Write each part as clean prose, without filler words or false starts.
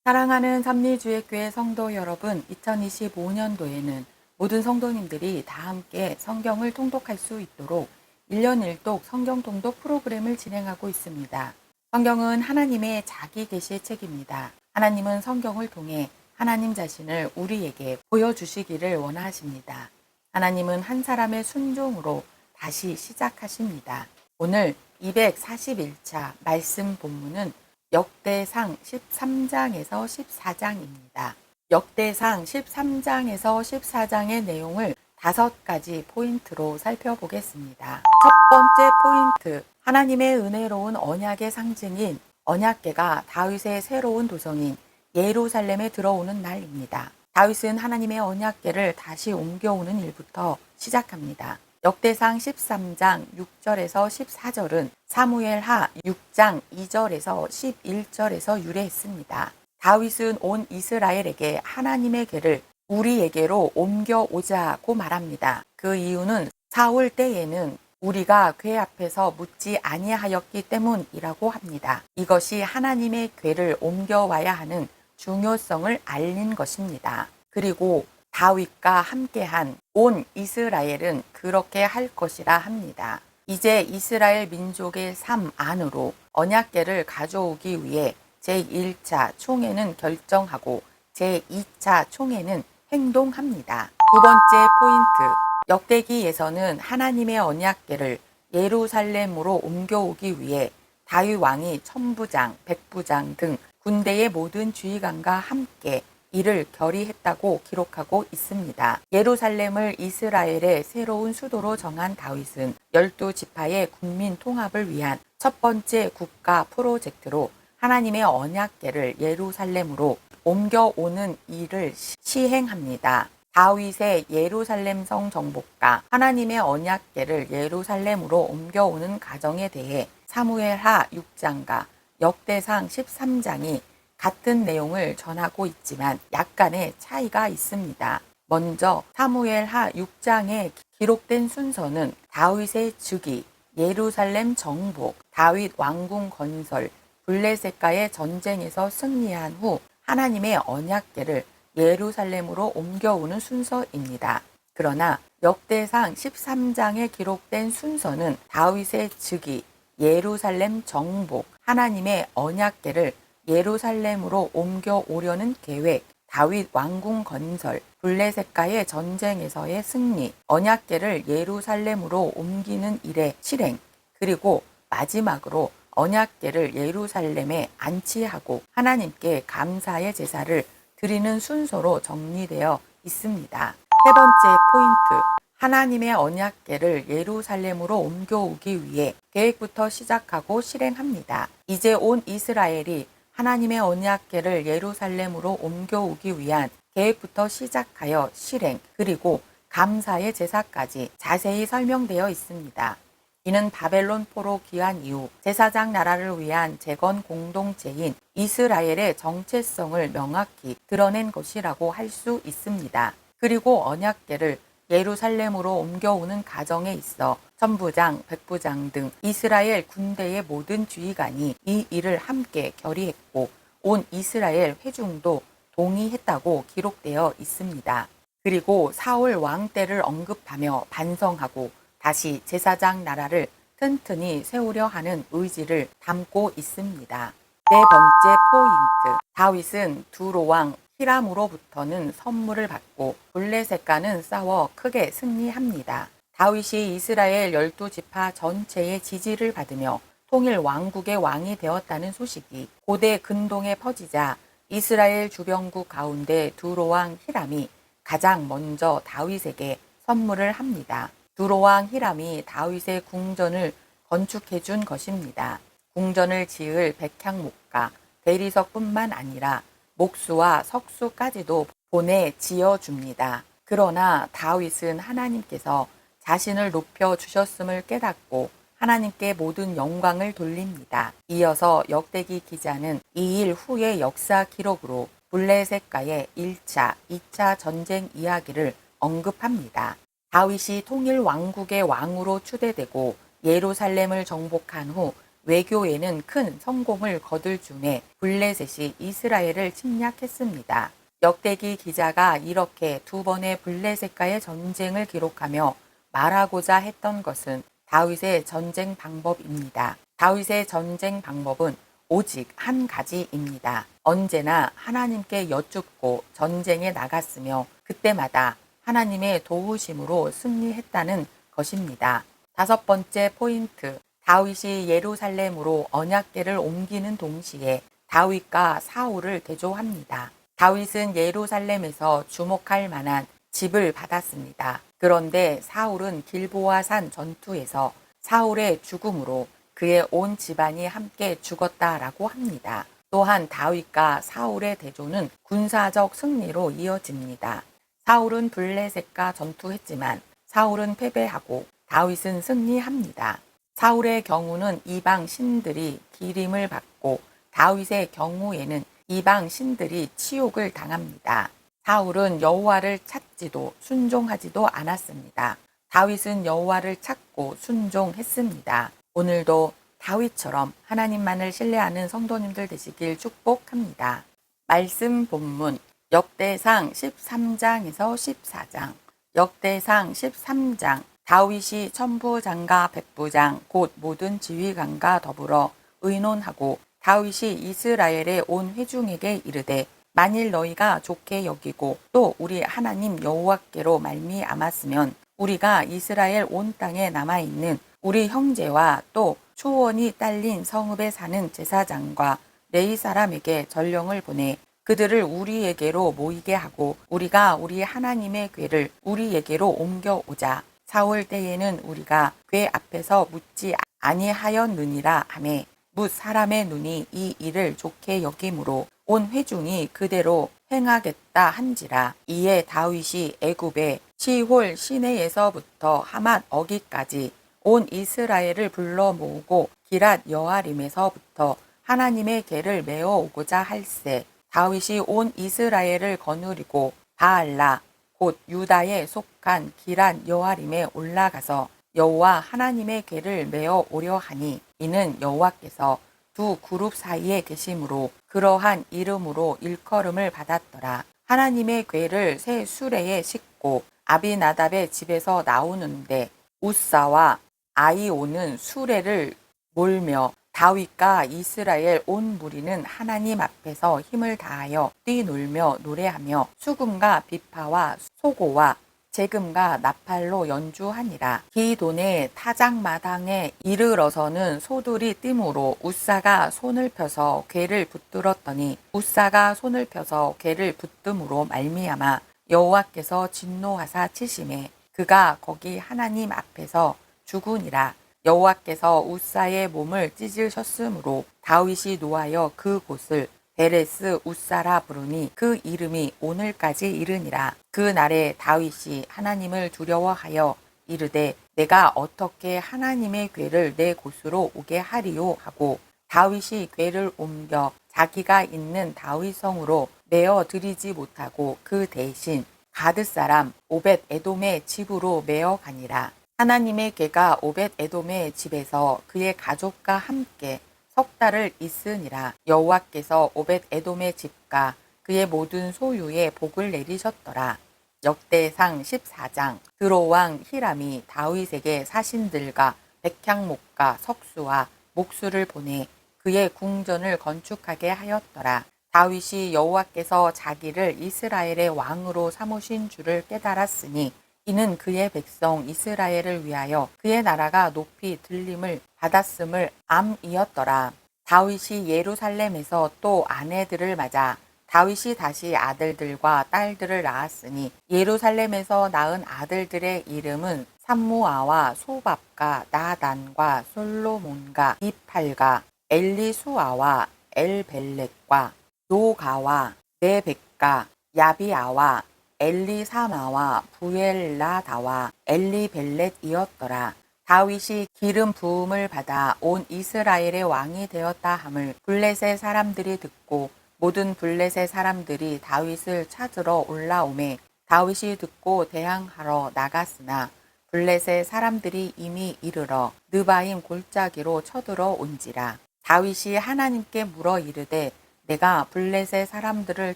사랑하는 삼리주의교회 성도 여러분, 2025년도에는 모든 성도님들이 다 함께 성경을 통독할 수 있도록 1년 1독 성경 통독 프로그램을 진행하고 있습니다. 성경은 하나님의 자기 계시의 책입니다. 하나님은 성경을 통해 하나님 자신을 우리에게 보여주시기를 원하십니다. 하나님은 한 사람의 순종으로 다시 시작하십니다. 오늘 241차 말씀 본문은 역대상 13장에서 14장입니다. 역대상 13장에서 14장의 내용을 5가지 포인트로 살펴보겠습니다. 첫 번째 포인트, 하나님의 은혜로운 언약의 상징인 언약궤가 다윗의 새로운 도성인 예루살렘에 들어오는 날입니다. 다윗은 하나님의 언약궤를 다시 옮겨오는 일부터 시작합니다. 역대상 13장 6절에서 14절은 사무엘하 6장 2절에서 11절에서 유래했습니다. 다윗은 온 이스라엘에게 하나님의 궤를 우리에게로 옮겨오자고 말합니다. 그 이유는 사울 때에는 우리가 궤 앞에서 묻지 아니하였기 때문이라고 합니다. 이것이 하나님의 궤를 옮겨와야 하는 중요성을 알린 것입니다. 그리고 다윗과 함께한 온 이스라엘은 그렇게 할 것이라 합니다. 이제 이스라엘 민족의 삶 안으로 언약궤를 가져오기 위해 제1차 총회는 결정하고 제2차 총회는 행동합니다. 두 번째 포인트, 역대기에서는 하나님의 언약궤를 예루살렘으로 옮겨오기 위해 다윗 왕이 천부장, 백부장 등 군대의 모든 지휘관과 함께 이를 결의했다고 기록하고 있습니다. 예루살렘을 이스라엘의 새로운 수도로 정한 다윗은 12지파의 국민 통합을 위한 첫 번째 국가 프로젝트로 하나님의 언약궤를 예루살렘으로 옮겨오는 일을 시행합니다. 다윗의 예루살렘 성 정복과 하나님의 언약궤를 예루살렘으로 옮겨오는 과정에 대해 사무엘하 6장과 역대상 13장이 같은 내용을 전하고 있지만 약간의 차이가 있습니다. 먼저 사무엘하 6장에 기록된 순서는 다윗의 즉위, 예루살렘 정복, 다윗 왕궁 건설, 블레셋과의 전쟁에서 승리한 후 하나님의 언약궤를 예루살렘으로 옮겨오는 순서입니다. 그러나 역대상 13장에 기록된 순서는 다윗의 즉위, 예루살렘 정복, 하나님의 언약궤를 예루살렘으로 옮겨오려는 계획, 다윗 왕궁 건설, 블레셋과의 전쟁에서의 승리, 언약궤를 예루살렘으로 옮기는 일의 실행, 그리고 마지막으로 언약궤를 예루살렘에 안치하고 하나님께 감사의 제사를 드리는 순서로 정리되어 있습니다. 세 번째 포인트, 하나님의 언약궤를 예루살렘으로 옮겨오기 위해 계획부터 시작하고 실행합니다. 이제 온 이스라엘이 하나님의 언약궤를 예루살렘으로 옮겨오기 위한 계획부터 시작하여 실행, 그리고 감사의 제사까지 자세히 설명되어 있습니다. 이는 바벨론 포로 귀환 이후 제사장 나라를 위한 재건 공동체인 이스라엘의 정체성을 명확히 드러낸 것이라고 할 수 있습니다. 그리고 언약궤를 예루살렘으로 옮겨오는 과정에 있어 천부장, 백부장 등 이스라엘 군대의 모든 지휘관이 이 일을 함께 결의했고 온 이스라엘 회중도 동의했다고 기록되어 있습니다. 그리고 사울 왕 때를 언급하며 반성하고 다시 제사장 나라를 튼튼히 세우려 하는 의지를 담고 있습니다. 네 번째 포인트, 다윗은 두로 왕 히람으로부터는 선물을 받고 블레셋과는 싸워 크게 승리합니다. 다윗이 이스라엘 12지파 전체의 지지를 받으며 통일 왕국의 왕이 되었다는 소식이 고대 근동에 퍼지자 이스라엘 주변국 가운데 두로 왕 히람이 가장 먼저 다윗에게 선물을 합니다. 두로 왕 히람이 다윗의 궁전을 건축해 준 것입니다. 궁전을 지을 백향목과 대리석뿐만 아니라 목수와 석수까지도 보내 지어줍니다. 그러나 다윗은 하나님께서 자신을 높여 주셨음을 깨닫고 하나님께 모든 영광을 돌립니다. 이어서 역대기 기자는 이 일 후의 역사 기록으로 블레셋과의 1차, 2차 전쟁 이야기를 언급합니다. 다윗이 통일 왕국의 왕으로 추대되고 예루살렘을 정복한 후 외교에는 큰 성공을 거둘 즈음에 블레셋이 이스라엘을 침략했습니다. 역대기 기자가 이렇게 두 번의 블레셋과의 전쟁을 기록하며 말하고자 했던 것은 다윗의 전쟁 방법입니다. 다윗의 전쟁 방법은 오직 한 가지입니다. 언제나 하나님께 여쭙고 전쟁에 나갔으며 그때마다 하나님의 도우심으로 승리했다는 것입니다. 다섯 번째 포인트, 다윗이 예루살렘으로 언약궤를 옮기는 동시에 다윗과 사울을 대조합니다. 다윗은 예루살렘에서 주목할 만한 집을 받았습니다. 그런데 사울은 길보아산 전투에서 사울의 죽음으로 그의 온 집안이 함께 죽었다라고 합니다. 또한 다윗과 사울의 대조는 군사적 승리로 이어집니다. 사울은 블레셋과 전투했지만 사울은 패배하고 다윗은 승리합니다. 사울의 경우는 이방 신들이 기림을 받고 다윗의 경우에는 이방 신들이 치욕을 당합니다. 사울은 여호와를 찾지도 순종하지도 않았습니다. 다윗은 여호와를 찾고 순종했습니다. 오늘도 다윗처럼 하나님만을 신뢰하는 성도님들 되시길 축복합니다. 말씀 본문 역대상 13장에서 14장. 역대상 13장. 다윗이 천부장과 백부장 곧 모든 지휘관과 더불어 의논하고 다윗이 이스라엘의 온 회중에게 이르되 만일 너희가 좋게 여기고 또 우리 하나님 여호와께로 말미암았으면 우리가 이스라엘 온 땅에 남아있는 우리 형제와 또 초원이 딸린 성읍에 사는 제사장과 레위 사람에게 전령을 보내 그들을 우리에게로 모이게 하고 우리가 우리 하나님의 궤를 우리에게로 옮겨오자. 사울 때에는 우리가 궤 앞에서 묻지 아니하였느니라 하매 뭇 사람의 눈이 이 일을 좋게 여김으로 온 회중이 그대로 행하겠다 한지라. 이에 다윗이 애굽의 시홀 시내에서부터 하맛 어기까지 온 이스라엘을 불러 모으고 기랏 여아림에서부터 하나님의 궤를 메어 오고자 할세. 다윗이 온 이스라엘을 거느리고 바알라 곧 유다에 속한 기랏 여아림에 올라가서 여호와 하나님의 궤를 메어 오려 하니 이는 여호와께서 두 그룹 사이에 계심으로 그러한 이름으로 일컬음을 받았더라. 하나님의 궤를 새 수레에 싣고 아비나답의 집에서 나오는데 우사와 아이오는 수레를 몰며 다윗과 이스라엘 온 무리는 하나님 앞에서 힘을 다하여 뛰놀며 노래하며 수금과 비파와 소고와 재금과 나팔로 연주하니라. 기돈의 타작마당에 이르러서는 소들이 띠므로 우사가 손을 펴서 궤를 붙들었더니 우사가 손을 펴서 궤를 붙듦으로 말미암아 여호와께서 진노하사 치심에 그가 거기 하나님 앞에서 죽으니라. 여호와께서 우사의 몸을 찢으셨으므로 다윗이 노하여 그 곳을 베레스 우사라 부르니 그 이름이 오늘까지 이르니라. 그 날에 다윗이 하나님을 두려워하여 이르되 내가 어떻게 하나님의 궤를 내 곳으로 오게 하리요 하고 다윗이 궤를 옮겨 자기가 있는 다윗성으로 메어 들이지 못하고 그 대신 가드 사람 오벳 에돔의 집으로 메어 가니라. 하나님의 궤가 오벳 에돔의 집에서 그의 가족과 함께 석 달을 있으니라. 여호와께서 오벳 에돔의 집과 그의 모든 소유에 복을 내리셨더라. 역대상 14장. 드로 왕 히람이 다윗에게 사신들과 백향목과 석수와 목수를 보내 그의 궁전을 건축하게 하였더라. 다윗이 여호와께서 자기를 이스라엘의 왕으로 삼으신 줄을 깨달았으니 이는 그의 백성 이스라엘을 위하여 그의 나라가 높이 들림을 받았음을 암이었더라. 다윗이 예루살렘에서 또 아내들을 맞아 다윗이 다시 아들들과 딸들을 낳았으니 예루살렘에서 낳은 아들들의 이름은 삼무아와 소밥과 나단과 솔로몬과 이팔과 엘리수아와 엘벨렉과 노가와 네벡과 야비아와 엘리사마와 부엘라다와 엘리벨렛이었더라. 다윗이 기름 부음을 받아 온 이스라엘의 왕이 되었다 함을 블레셋 사람들이 듣고 모든 블레셋 사람들이 다윗을 찾으러 올라오매 다윗이 듣고 대항하러 나갔으나 블레셋 사람들이 이미 이르러 느바임 골짜기로 쳐들어 온지라. 다윗이 하나님께 물어 이르되 내가 블레셋 사람들을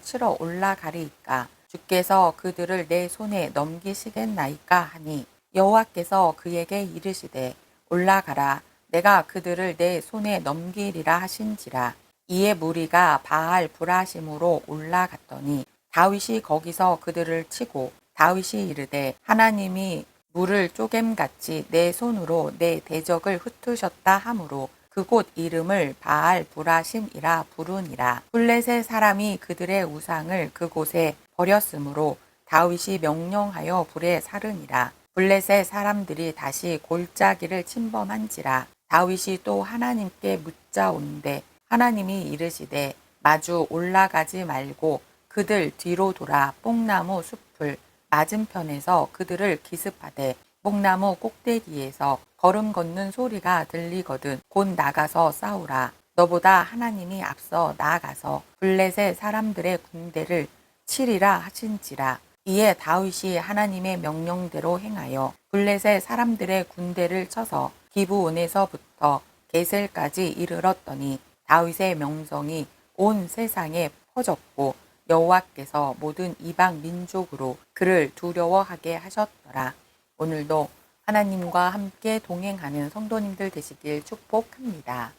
치러 올라가리이까 주께서 그들을 내 손에 넘기시겠나이까 하니 여호와께서 그에게 이르시되 올라가라 내가 그들을 내 손에 넘기리라 하신지라. 이에 무리가 바알 브라심으로 올라갔더니 다윗이 거기서 그들을 치고 다윗이 이르되 하나님이 물을 쪼갰같이 내 손으로 내 대적을 흩으셨다 하므로 그곳 이름을 바알 브라심이라 부르니라. 블레셋 사람이 그들의 우상을 그곳에 버렸으므로 다윗이 명령하여 불에 사르니라. 블레셋 사람들이 다시 골짜기를 침범한지라. 다윗이 또 하나님께 묻자온데 하나님이 이르시되 마주 올라가지 말고 그들 뒤로 돌아 뽕나무 숲을 맞은편에서 그들을 기습하되 뽕나무 꼭대기에서 걸음 걷는 소리가 들리거든 곧 나가서 싸우라. 너보다 하나님이 앞서 나아가서 블레셋 사람들의 군대를 치리라 하신지라. 이에 다윗이 하나님의 명령대로 행하여 블레셋 사람들의 군대를 쳐서 기브온에서부터 게셀까지 이르렀더니 다윗의 명성이 온 세상에 퍼졌고 여호와께서 모든 이방 민족으로 그를 두려워하게 하셨더라. 오늘도 하나님과 함께 동행하는 성도님들 되시길 축복합니다.